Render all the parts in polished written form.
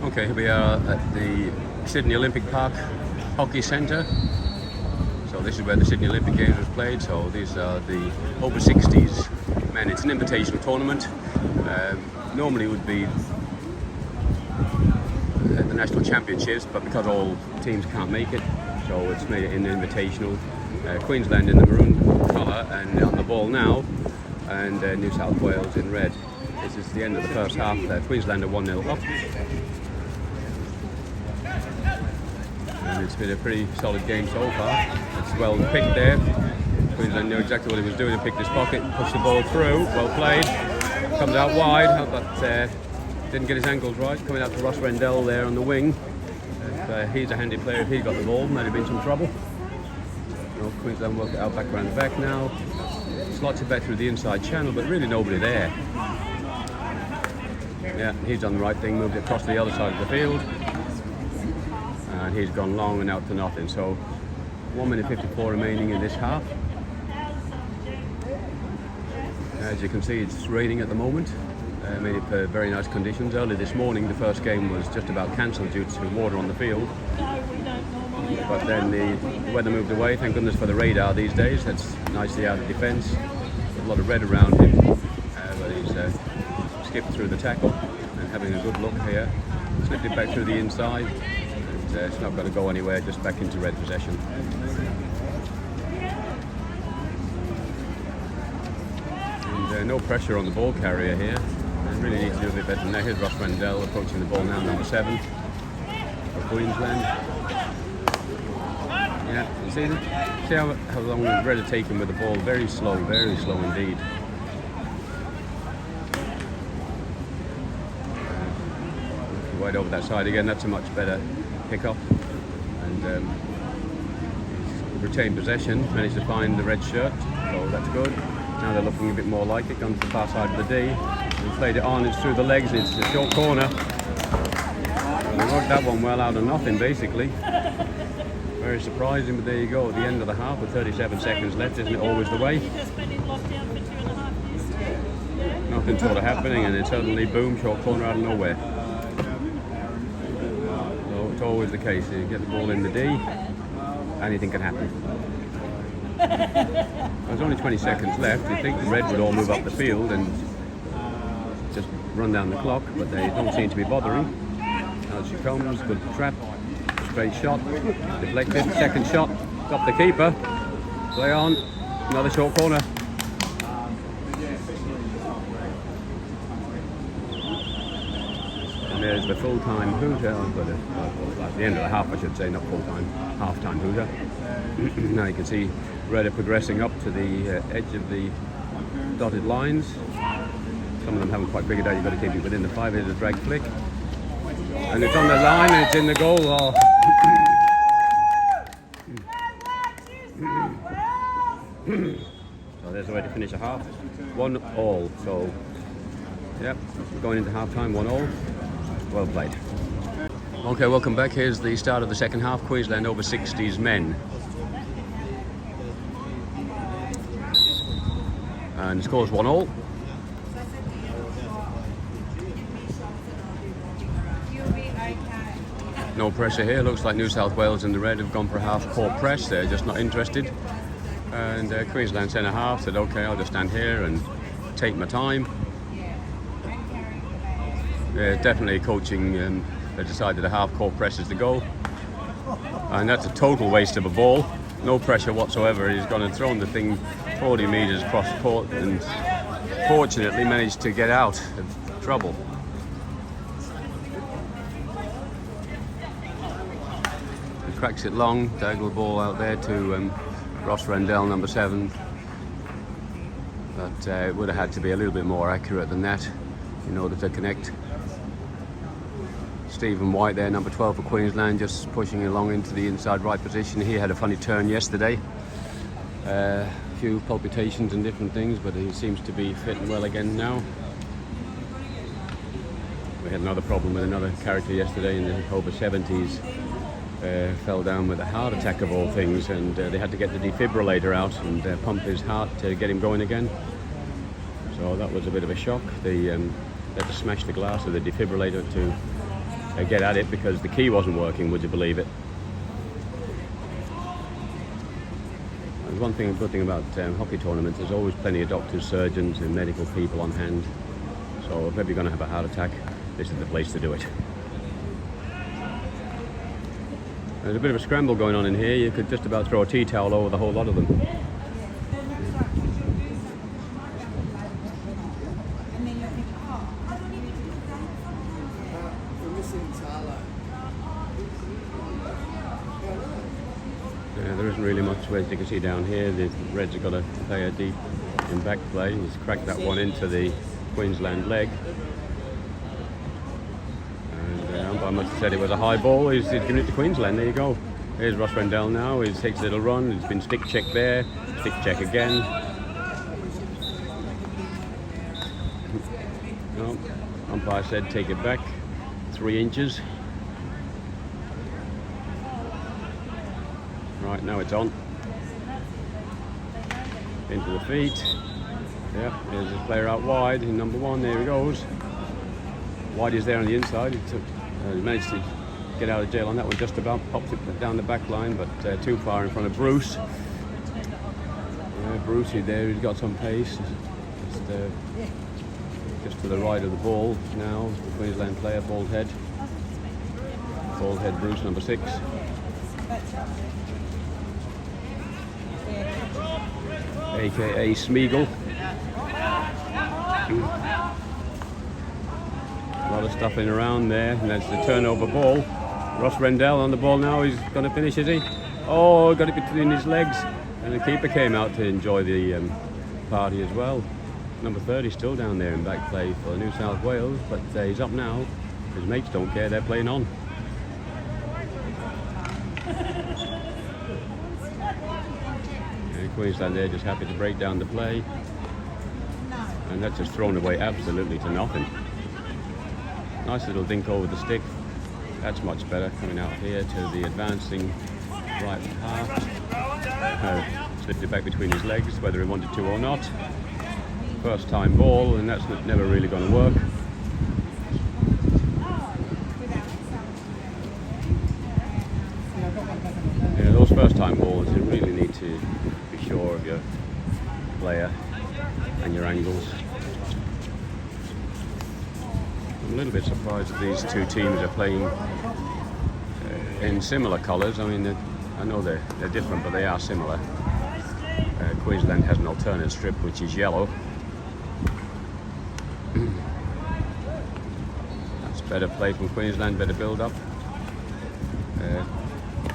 Okay, here we are at the Sydney Olympic Park Hockey Centre. So this is where the Sydney Olympic Games was played. So these are the over 60s men. It's an invitational tournament. Normally it would be the national championships, but because all teams can't make it, so it's made it in the invitational. Queensland in the maroon colour and on the ball now, and New South Wales in red. This is the end of the first half. Queensland are 1-0 up. And it's been a pretty solid game so far. It's well picked there. Queensland knew exactly what he was doing. He picked his pocket, pushed the ball through. Well played. Comes out wide, but didn't get his ankles right. Coming out to Ross Rendell there on the wing. If he's a handy player, if he got the ball, might have been some trouble. Queensland work it out back around the back now. Slots it back through the inside channel, but really nobody there. Yeah, he's done the right thing, moved it across to the other side of the field. And he's gone long and out to nothing. So 1 minute 54 remaining in this half. As you can see, it's raining at the moment. Made it for very nice conditions. Early this morning, the first game was just about cancelled due to water on the field. But then the weather moved away. Thank goodness for the radar these days. That's nicely out of defence. A lot of red around him. But he's skipped through the tackle and having a good look here. Slipped it back through the inside. And, it's not going to go anywhere, just back into red possession. And no pressure on the ball carrier here. They really need to do a bit better than that. Here's Ross Rendell approaching the ball now, number 7 for Queensland. Yeah, you see how long Red are taking with the ball. Very slow indeed. Wide over that side again. That's a much better pick-up. And retained possession. Managed to find the red shirt, so that's good. Now they're looking a bit more like it. Gone to the far side of the D. And played it on. It's through the legs. It's a short corner. They worked that one well out of nothing, basically. Very surprising, but there you go. At the end of the half, with 37 seconds left, isn't it always the way? Nothing sort of happening, and then suddenly, boom, short corner out of nowhere. So it's always the case. You get the ball in the D, anything can happen. There's only 20 seconds left. You'd think the Red would all move up the field and just run down the clock, but they don't seem to be bothering. Out she comes, good trap. Straight shot, deflected, second shot, got the keeper, play on, another short corner. And there's the full-time hooter, at the end of the half I should say, not full-time, half-time hooter. Now you can see Red are progressing up to the edge of the dotted lines. Some of them haven't quite figured out you've got to keep it within the 5. Here's a drag flick. And it's on the line and it's in the goal. Oh. So there's the way to finish a half. 1-1. So, yep, going into half time, 1-1. Well played. Okay, welcome back. Here's the start of the second half. Queensland over 60s men. And the score's 1-1. No pressure here. Looks like New South Wales and the Red have gone for a half-court press. They're just not interested. And Queensland centre half said, okay, I'll just stand here and take my time. Definitely coaching. They decided a half-court press is the goal. And that's a total waste of a ball. No pressure whatsoever. He's gone and thrown the thing 40 metres across court and fortunately managed to get out of trouble. Cracks it long, diagonal ball out there to Ross Rendell, number 7. But it would have had to be a little bit more accurate than that in order to connect. Stephen White there, number 12 for Queensland, just pushing along into the inside right position. He had a funny turn yesterday. A few palpitations and different things, but he seems to be fitting well again now. We had another problem with another character yesterday in the over 70s. Fell down with a heart attack of all things, and they had to get the defibrillator out and pump his heart to get him going again. So that was a bit of a shock. They had to smash the glass of the defibrillator to get at it because the key wasn't working, would you believe it? There's one thing, good thing about hockey tournaments, there's always plenty of doctors, surgeons and medical people on hand. So if ever you're going to have a heart attack, this is the place to do it. There's a bit of a scramble going on in here. You could just about throw a tea towel over the whole lot of them. Yeah, there isn't really much, as you can see down here. The Reds have got a player deep in back play. He's cracked that one into the Queensland leg. I must have said it was a high ball. He's given it to Queensland. There you go. Here's Ross Rendell now. He takes a little run. He's been stick check there. Stick check again. No, umpire said take it back 3 inches. Right, now it's on. Into the feet. Yeah, there's a player out wide in number 1. There he goes. Wide is there on the inside. He managed to get out of jail on that one, just about popped it down the back line, but too far in front of Bruce. Brucey there, he's got some pace. Just to the right of the ball now, the Queensland player, bald head. Bald head Bruce, number 6. AKA Smeagol. A lot of stuffing around there, and that's the turnover ball. Ross Rendell on the ball now. He's going to finish, is he? Oh, got it between his legs, and the keeper came out to enjoy the party as well. Number 30 still down there in back play for New South Wales, but he's up now. His mates don't care; they're playing on. And Queensland there just happy to break down the play, and that's just thrown away absolutely to nothing. Nice little dink over the stick. That's much better, coming out here to the advancing right half. Slipped it back between his legs, whether he wanted to or not. First time ball, and that's never really going to work. Yeah, those first time balls, you really need to be sure of your player and your angles. I'm a little bit surprised that these two teams are playing in similar colours. I mean, I know they're different, but they are similar. Queensland has an alternate strip, which is yellow. That's better play from Queensland, better build-up.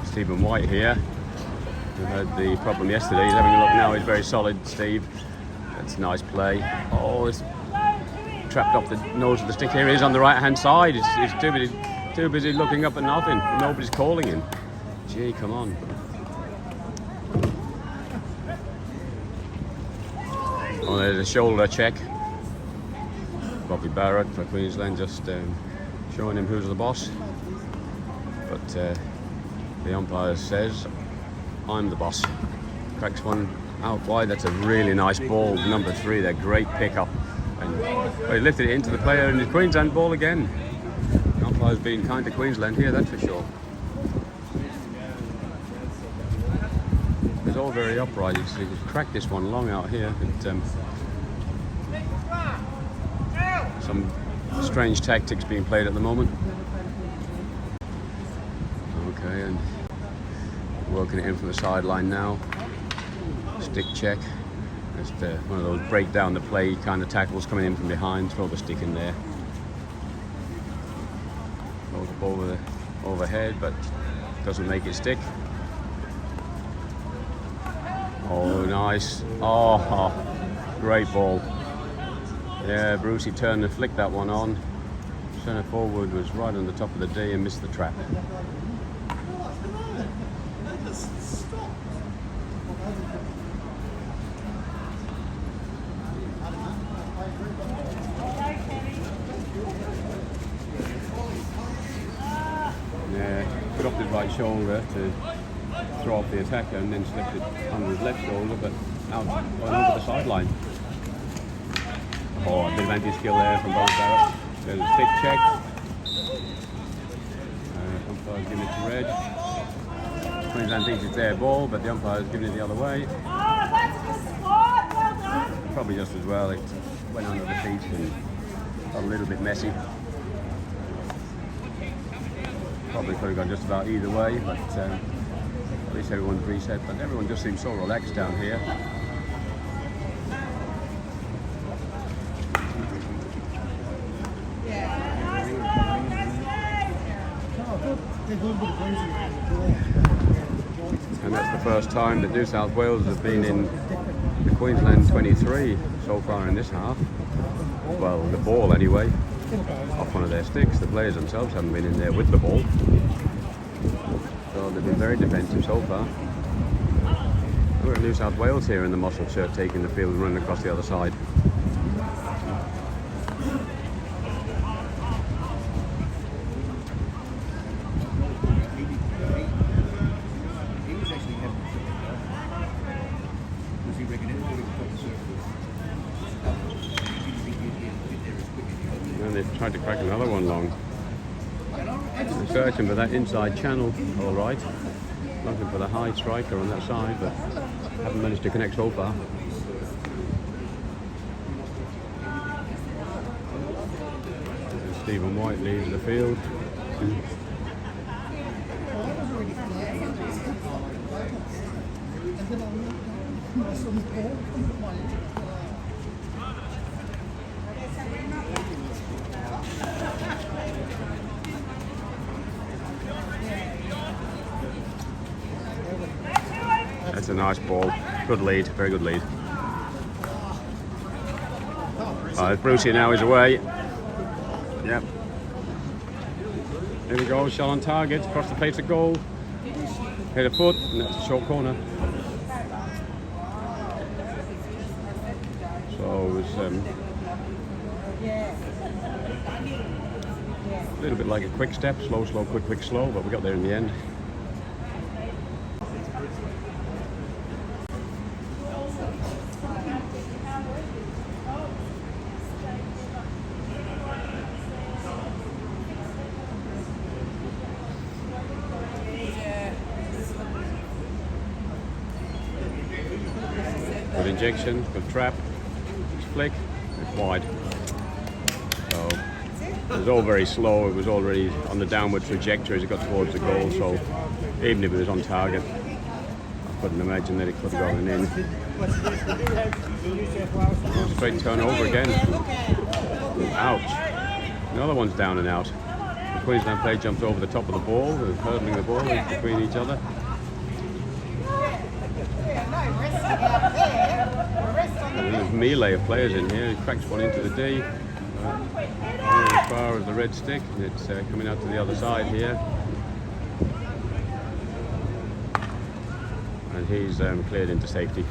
Stephen White here, who had the problem yesterday. He's having a look now. He's very solid, Steve. That's a nice play. Oh, it's trapped off the nose of the stick. Here he is on the right-hand side. He's too busy looking up at nothing. Nobody's calling him. Gee, come on. Oh, there's a shoulder check. Bobby Barrett for Queensland just showing him who's the boss. But the umpire says, I'm the boss. Cracks one out wide. That's a really nice ball. Number 3, that great pickup. And he lifted it into the player, and the Queensland ball again. The umpire's being kind to Queensland here, that's for sure. It's all very upright. You see, he's cracked this one long out here. Some strange tactics being played at the moment. Okay, and working it in from the sideline now. Stick check. Just one of those break down the play kind of tackles coming in from behind. Throw the stick in there. Goes up over the overhead, but doesn't make it stick. Oh, nice. Oh, great ball. Yeah, Brucey turned and flicked that one on. Centre forward was right on the top of the D and missed the trap. Yeah, put up his right shoulder to throw off the attacker and then slipped it under his left shoulder, but out going over the sideline. Oh, a bit of anti-skill there from Bob Barrett. There's a stick check. Umpire's giving it to red. Queensland thinks it's their ball, but the umpire's giving it the other way. Probably just as well. It went under the feet and got a little bit messy. Probably could have gone just about either way, but at least everyone's reset. But everyone just seems so relaxed down here. And that's the first time that New South Wales have been in the Queensland 23 so far in this half. Well, the ball anyway, off one of their sticks. The players themselves haven't been in there with the ball. So they've been very defensive so far. We're in New South Wales here in the Muscle shirt, taking the field and running across the other side. And they've tried to crack another one long. They're searching for that inside channel, all right. Looking for the high striker on that side, but haven't managed to connect so far. And Stephen White leaves the field. That's a nice ball. Good lead, very good lead. Brucey now is away. Yep. Here we go, shot on target, across the face of goal. Hit a foot, and that's a short corner. So it was a little bit like a quick step, slow, slow, quick, quick, slow, but we got there in the end. Good injection, good trap, flick, it's wide. So it was all very slow, it was already on the downward trajectory as it got towards the goal, so even if it was on target, I couldn't imagine that it could have gone in. Straight turnover again. Ouch. Another one's down and out. The Queensland player jumped over the top of the ball, hurdling the ball between each other. There's a melee of players in here. He cracks one into the D. As far as the red stick, it's coming out to the other side here. And he's cleared into safety.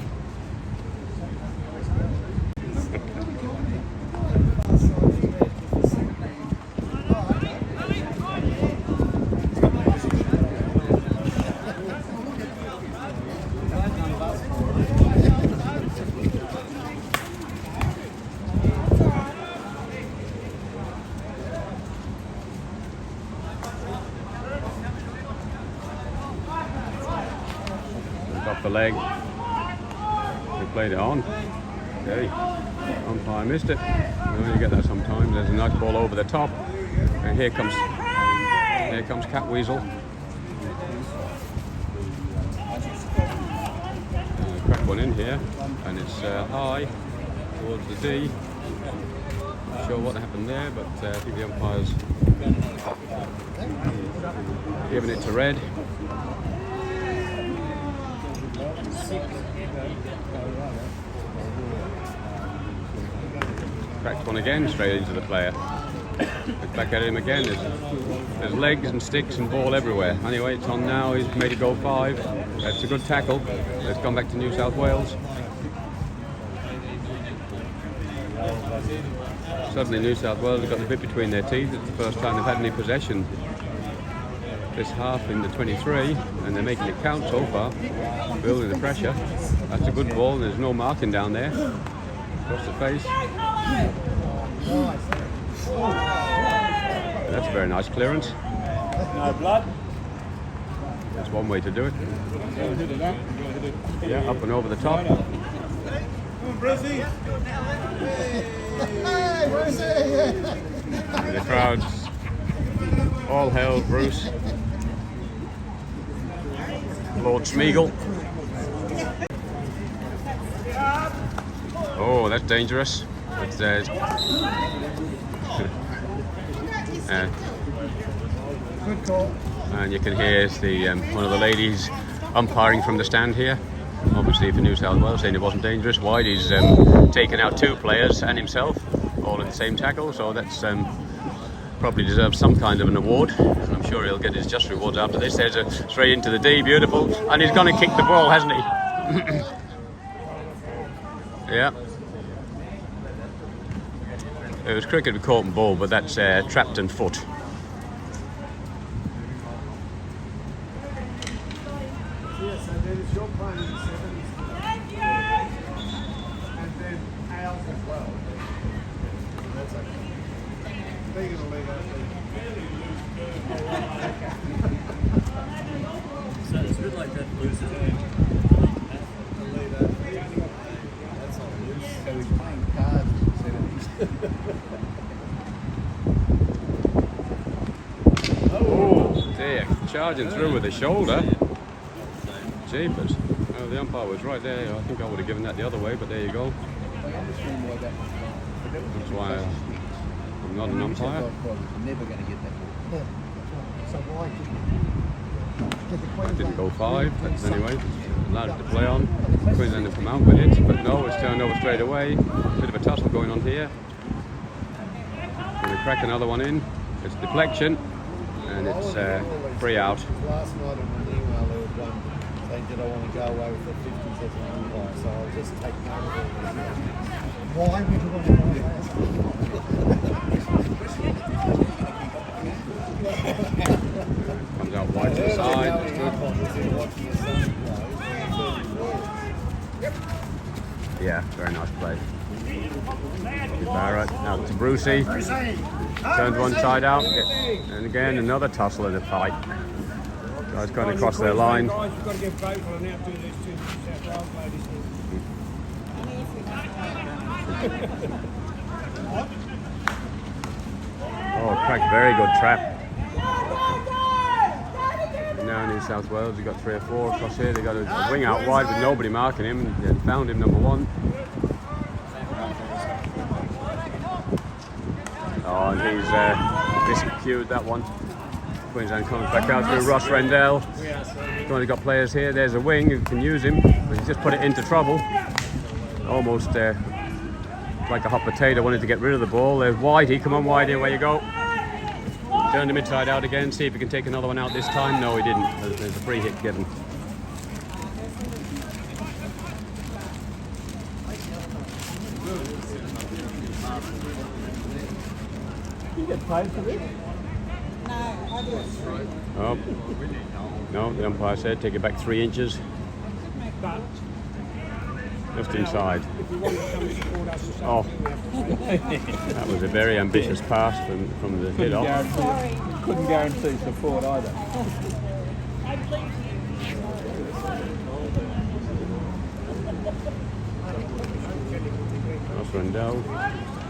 Off the leg. They played it on. Okay. Umpire missed it. You get that sometimes. There's a nice ball over the top. And here comes Catweasel. Crack one in here. And it's high towards the D. Not sure what happened there, but I think the umpire's giving it to red. Cracked one again, straight into the player. Look back at him again. There's legs and sticks and ball everywhere. Anyway, it's on now. He's made it go 5. That's a good tackle. It's gone back to New South Wales. Suddenly New South Wales have got the bit between their teeth. It's the first time they've had any possession this half in the 23, and they're making it count so far, building the pressure. That's a good ball. There's no marking down there. Across the face. That's a very nice clearance. No blood. That's one way to do it. Yeah, up and over the top. Come on, Brucey! Hey, Brucey! And the crowds all hail Bruce. Lord Smeagol. Oh, that's dangerous. But, Good call. and you can hear the one of the ladies umpiring from the stand here. Obviously for New South Wales, saying it wasn't dangerous. Whitey's taken out 2 players and himself, all in the same tackle, so that's probably deserves some kind of an award. And I'm sure he'll get his just rewards after this. There's a straight into the D, beautiful, and he's going to kick the ball, hasn't he? Yeah. It was cricket with court and ball, but that's trapped and foot. Yes, and then it's your playing in the 70s. And then ours as well. That's okay. They're going to leave that. So it's a bit like that loose. That's not loose. So he's playing cards in the 70s. Oh dear, charging through with the shoulder. Jeepers. Oh, the umpire was right there. I think I would have given that the other way, but there you go. That's why I'm not an umpire. Never going to get that ball. So why That didn't go 5, but anyway, allowed it to play on. Queensland have come out with it, but no, it's turned over straight away. Bit of a tussle going on here. Going to crack another one in. It's deflection, and it's free out. Last night in an email there was one saying, did I want to go away with the 50s as an umpire? So I'll just take note of it. Why would you want to go Comes out wide to the side. Yeah, very nice play. Barrett out to Brucey. Turns one side out, and again another tussle in the fight. Guys going across their line. Guys, you've got to get vocal and outdo these 2 South Wales ladies. Oh, cracked, very good trap. Now in New South Wales, you've got 3 or 4 across here. They got a wing out wide with nobody marking him, and found him number 1. Oh, and he's miscued that one. Queensland comes back out through Ross Rendell. He's got players here. There's a wing who can use him, but he's just put it into trouble. Almost like a hot potato, wanted to get rid of the ball. There's Whitey. Come on, Whitey, away you go. Turned him inside out again. See if he can take another one out this time. No, he didn't. There's a free hit given. You get paid for this? Oh. No, the umpire said take it back 3 inches. But Just inside. if you want to come and support us this Oh, afternoon, that was a very ambitious pass from the hit off. Couldn't guarantee support either. Ross Rendell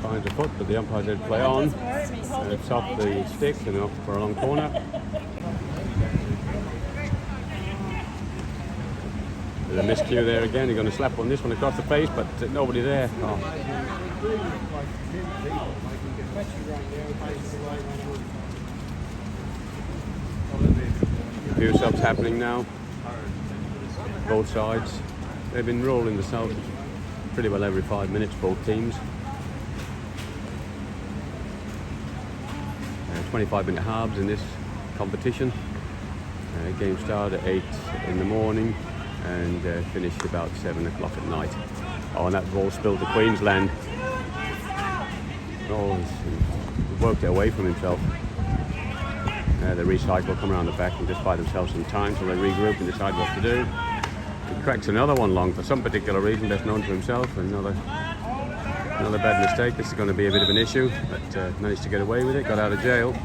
finds a foot, but the umpire said play on. And it's off the stick and off for a long corner. There's a miscue there again. He's going to slap on this one across the face, but nobody there. Oh. A few subs happening now. Both sides. They've been rolling the subs pretty well every 5 minutes, both teams. 25-minute halves in this competition. Game started at 8 in the morning and finished about 7 o'clock at night. Oh, and that ball spilled to Queensland. Oh, he's worked it away from himself. The recycle come around the back and just buy themselves some time so they regroup and decide what to do. He cracks another one long for some particular reason, best known to himself. Another bad mistake. This is going to be a bit of an issue, but managed to get away with it, got out of jail.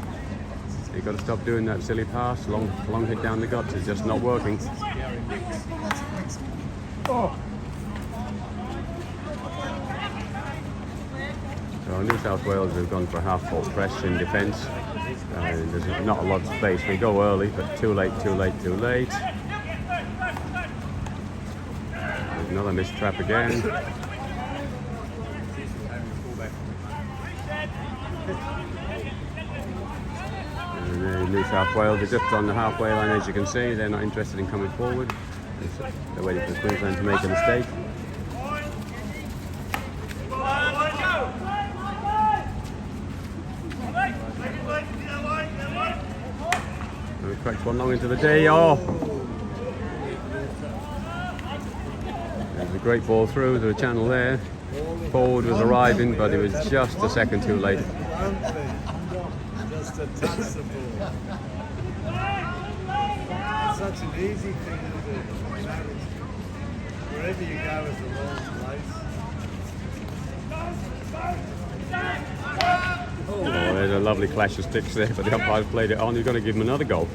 You've got to stop doing that silly pass. Long hit down the guts is just not working. So New South Wales have gone for a half-court press in defence. There's not a lot of space. We go early, but too late. There's another missed trap again. And New South Wales are just on the halfway line, as you can see. They're not interested in coming forward. They're waiting for Queensland to make a mistake. And he cracks one long into the D. Oh! There's a great ball through the channel there. Forward was arriving, but it was just a second too late. Just a touch the ball. It's such an easy thing to do. You know, wherever you go is the wrong place. Oh, there's a lovely clash of sticks there, but the umpire's played it on. He's going to give him another goal.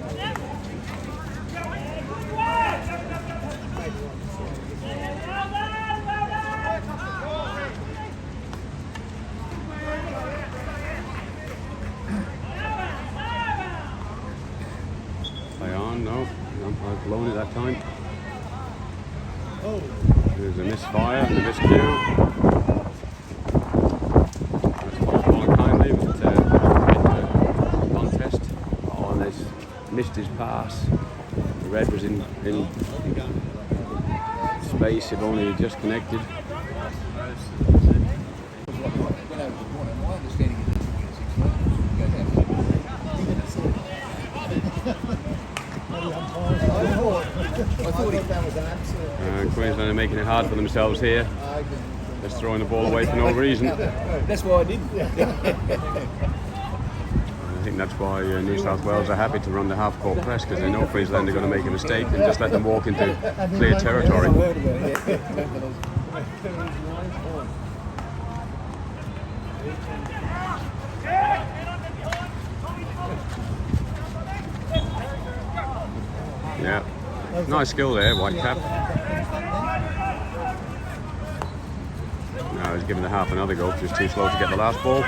Play on, no. The umpire's blown it that time. There's a misfire and a miscue. Missed his pass. The red was in space, if only he just connected. Queensland are making it hard for themselves here. Just throwing the ball away for no reason. That's why I didn't. I think that's why New South Wales are happy to run the half-court press, because they know Queensland are going to make a mistake and just let them walk into clear territory. Yeah, nice skill there, Whitecap. Now he's giving the half another go because he's too slow to get the last ball.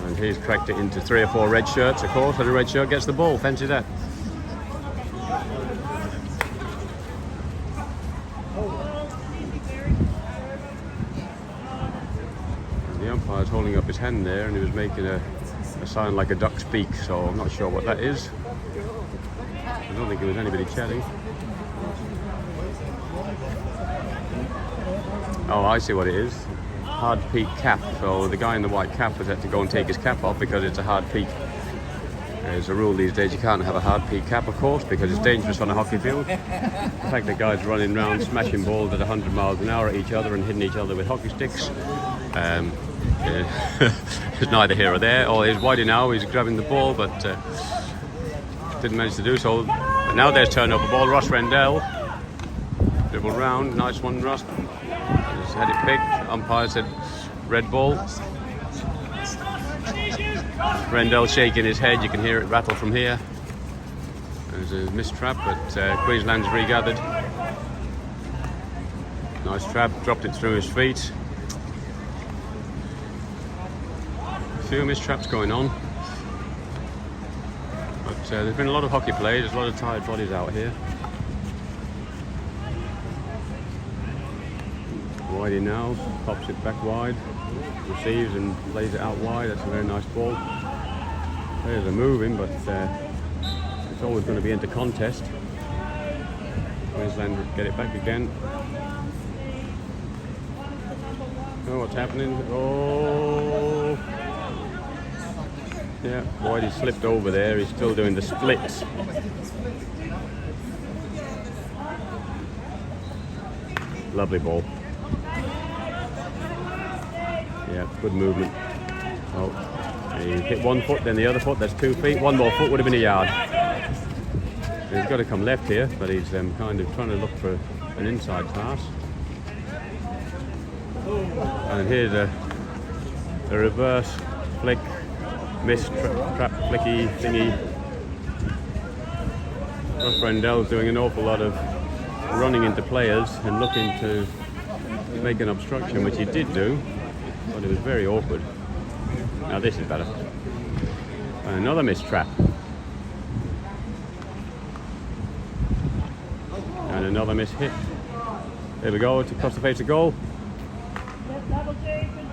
And he's cracked it into 3 or 4 red shirts, of course, and the red shirt gets the ball. Fancy that. And the umpire's holding up his hand there, and he was making a sign like a duck's beak, so I'm not sure what that is. I don't think it was anybody chatting. Oh, I see what it is. Hard peak cap, so the guy in the white cap has had to go and take his cap off because it's a hard peak. There's a rule these days, you can't have a hard peak cap, of course, because it's dangerous on a hockey field. The fact that guys running around smashing balls at 100 miles an hour at each other and hitting each other with hockey sticks is neither here or there. Oh, here's Whitey now, he's grabbing the ball, but didn't manage to do so. And now there's turnover ball, Ross Rendell. Dribble round, nice one, Ross. Just had it picked, umpire said red ball. Rendell shaking his head, you can hear it rattle from here. There's a missed trap, but Queensland's regathered. Nice trap, dropped it through his feet. A few missed traps going on. But there's been a lot of hockey played, there's a lot of tired bodies out here. Whitey now, pops it back wide, receives and lays it out wide. That's a very nice ball. Players are moving, but it's always going to be into contest. Queensland get it back again. Oh, what's happening? Oh! Yeah, Whitey slipped over there. He's still doing the splits. Lovely ball. Yeah, good movement. Oh, he hit one foot, then the other foot. That's 2 feet. One more foot would have been a yard. He's got to come left here, but he's kind of trying to look for an inside pass. And here's a reverse flick missed trap flicky thingy. Ross Rendell's doing an awful lot of running into players and looking to make an obstruction, which he did do, but it was very awkward. Now this is better. And another missed trap. And another missed hit. There we go, it's across the face of goal.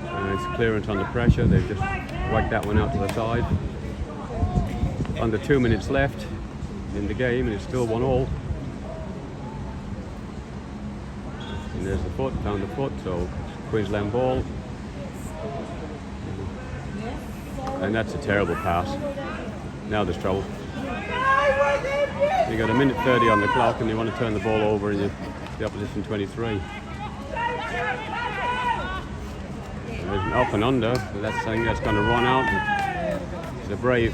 And it's clearance under pressure. They've just whacked that one out to the side. Under 2 minutes left in the game, and it's still 1-1. And there's the foot, found the foot, so Queensland ball. And that's a terrible pass. Now there's trouble. You got a minute 30 on the clock, and you want to turn the ball over in the opposition 23. And there's an up and under, but that's something that's going to run out. It's a brave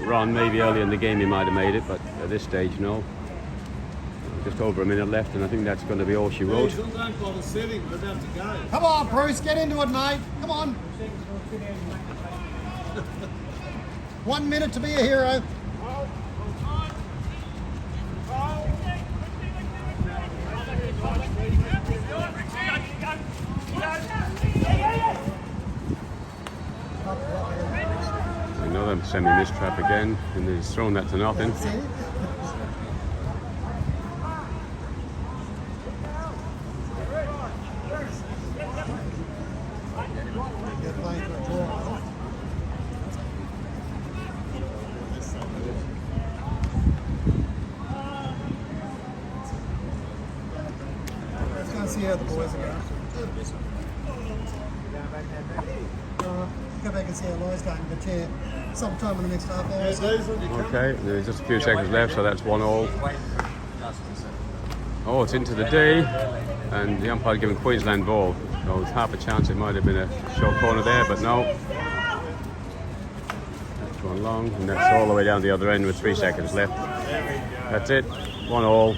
run. Maybe early in the game he might have made it, but at this stage, no. Just over a minute left, and I think that's going to be all she wrote. Come on, Bruce, get into it, mate. Come on. 1 minute to be a hero. Another semi-missed trap again, and he's thrown that to nothing. Let's go see how the boys are going. Go back and see how Loy's going, but yeah, sometime in the next half hour or so. Okay, there's just a few seconds left, so that's 1-1. Oh, it's into the D, and the umpire giving Queensland ball. So there's half a chance it might have been a short corner there, but no. That's gone long, and that's all the way down the other end with 3 seconds left. That's it, 1-1.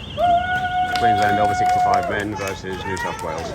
Queensland over 65 men versus New South Wales.